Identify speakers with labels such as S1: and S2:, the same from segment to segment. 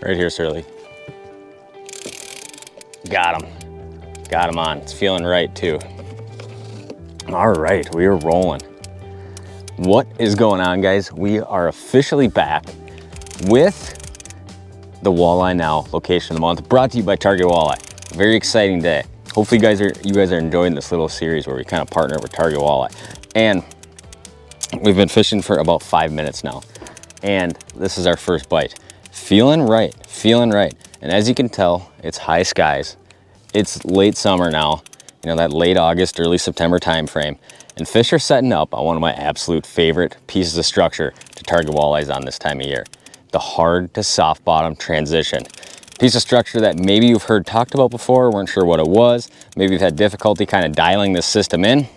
S1: Right here, Surly. Got him. Got him on. It's feeling right too. All right, we are rolling. What is going on, guys? We are officially back with the Walleye Now location of the month, brought to you by Target Walleye. Very exciting day. Hopefully you guys are enjoying this little series where we kind of partner with Target Walleye. And we've been fishing for about 5 minutes now. And this is our first bite. Feeling right, feeling right. And as you can tell, it's high skies. It's late summer now, you know, that late August, early September time frame. And fish are setting up on one of my absolute favorite pieces of structure to target walleyes on this time of year. The hard to soft bottom transition. Piece of structure that maybe you've heard talked about before, weren't sure what it was. Maybe you've had difficulty kind of dialing this system in.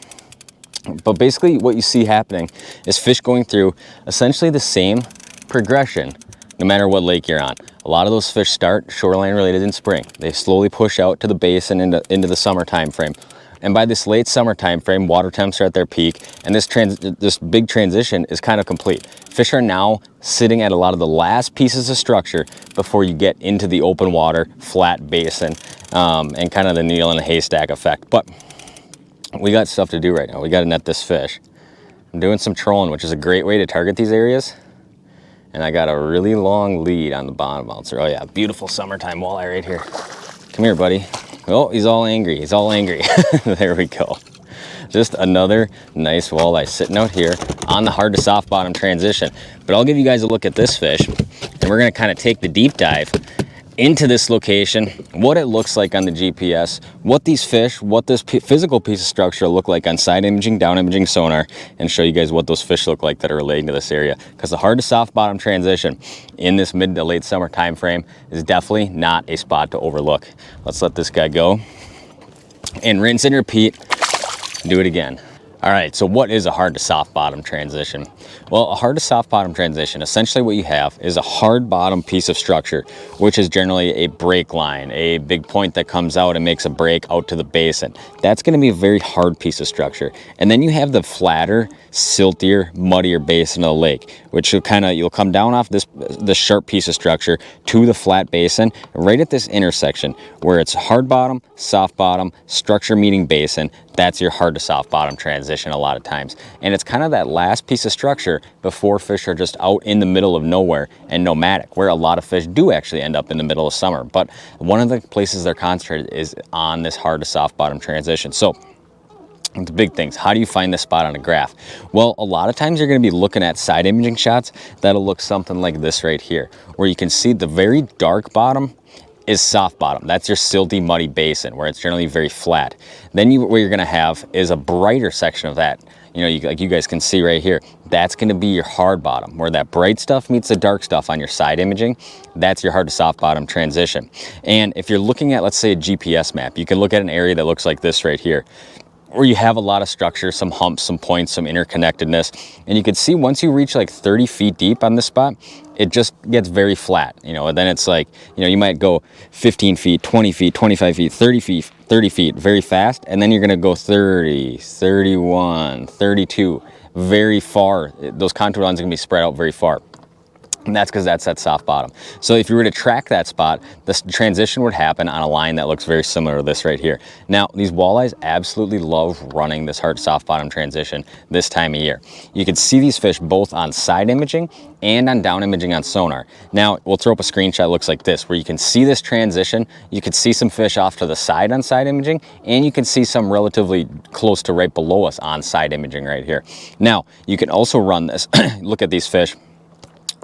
S1: But basically what you see happening is fish going through essentially the same progression no matter what lake you're on. A lot of those fish start shoreline related in spring. They slowly push out to the basin into the summer time frame. And by this late summer time frame, water temps are at their peak, and this big transition is kind of complete. Fish are now sitting at a lot of the last pieces of structure before you get into the open water, flat basin, and kind of the needle in a haystack effect. But we got stuff to do right now. We got to net this fish. I'm doing some trolling, which is a great way to target these areas. And I got a really long lead on the bottom bouncer. Oh yeah, beautiful summertime walleye right here. Come here, buddy. Oh, he's all angry. He's all angry. There we go. Just another nice walleye sitting out here on the hard to soft bottom transition. But I'll give you guys a look at this fish, and we're gonna kind of take the deep dive into this location, what it looks like on the GPS, what these fish, what this physical piece of structure look like on side imaging, down imaging sonar, and show you guys what those fish look like that are relating to this area. Because the hard to soft bottom transition in this mid to late summer time frame is definitely not a spot to overlook. Let's let this guy go and rinse and repeat, do it again. All right, so what is a hard to soft bottom transition? Well, a hard to soft bottom transition, essentially what you have is a hard bottom piece of structure, which is generally a break line, a big point that comes out and makes a break out to the basin. That's gonna be a very hard piece of structure. And then you have the flatter, siltier, muddier basin of the lake, which you'll come down off this sharp piece of structure to the flat basin, right at this intersection where it's hard bottom, soft bottom, structure meeting basin. That's your hard to soft bottom transition a lot of times. And it's kind of that last piece of structure before fish are just out in the middle of nowhere and nomadic, where a lot of fish do actually end up in the middle of summer. But one of the places they're concentrated is on this hard to soft bottom transition. So the big things, how do you find this spot on a graph? Well, a lot of times you're going to be looking at side imaging shots that'll look something like this right here, where you can see the very dark bottom is soft bottom. That's your silty, muddy basin where it's generally very flat. Then what you're gonna have is a brighter section of that. You know, like you guys can see right here, that's gonna be your hard bottom, where that bright stuff meets the dark stuff on your side imaging. That's your hard to soft bottom transition. And if you're looking at, let's say, a GPS map, you can look at an area that looks like this right here, where you have a lot of structure, some humps, some points, some interconnectedness. And you can see once you reach like 30 feet deep on this spot, it just gets very flat, you know, and then it's like, you know, you might go 15 feet, 20 feet, 25 feet, 30 feet very fast. And then you're going to go 30, 31, 32, very far. Those contour lines are going to be spread out very far. And that's because that's that soft bottom. So if you were to track that spot, this transition would happen on a line that looks very similar to this right here. Now, these walleyes absolutely love running this hard soft bottom transition this time of year. You can see these fish both on side imaging and on down imaging on sonar. Now, we'll throw up a screenshot that looks like this, where you can see this transition. You can see some fish off to the side on side imaging, and you can see some relatively close to right below us on side imaging right here. Now, you can also run this, look at these fish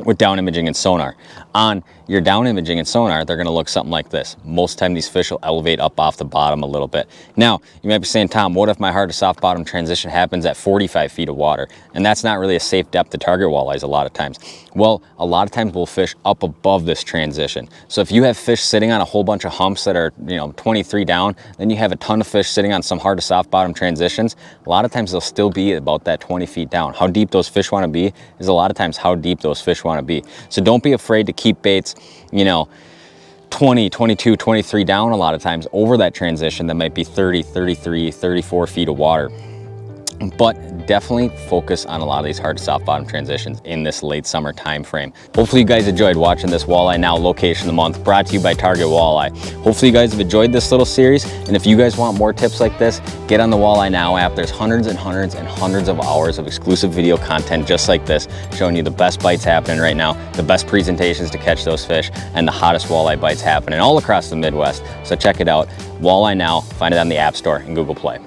S1: with down imaging and sonar. On your down imaging and sonar, they're going to look something like this. Most of the time, these fish will elevate up off the bottom a little bit. Now, you might be saying, Tom, what if my hard to soft bottom transition happens at 45 feet of water? And that's not really a safe depth to target walleyes a lot of times. Well, a lot of times we'll fish up above this transition. So if you have fish sitting on a whole bunch of humps that are, you know, 23 down, then you have a ton of fish sitting on some hard to soft bottom transitions. A lot of times they'll still be about that 20 feet down. How deep those fish want to be is a lot of times how deep those fish want to be. So don't be afraid to keep baits, you know, 20, 22, 23 down a lot of times over that transition that might be 30, 33, 34 feet of water. but definitely focus on a lot of these hard soft bottom transitions in this late summer time frame. Hopefully you guys enjoyed watching this Walleye Now location of the month, brought to you by Target Walleye. Hopefully you guys have enjoyed this little series, and if you guys want more tips like this, get on the Walleye Now app. There's hundreds and hundreds and hundreds of hours of exclusive video content just like this, showing you the best bites happening right now, the best presentations to catch those fish, and the hottest walleye bites happening all across the Midwest. So check it out, Walleye Now. Find it on the App Store and Google Play.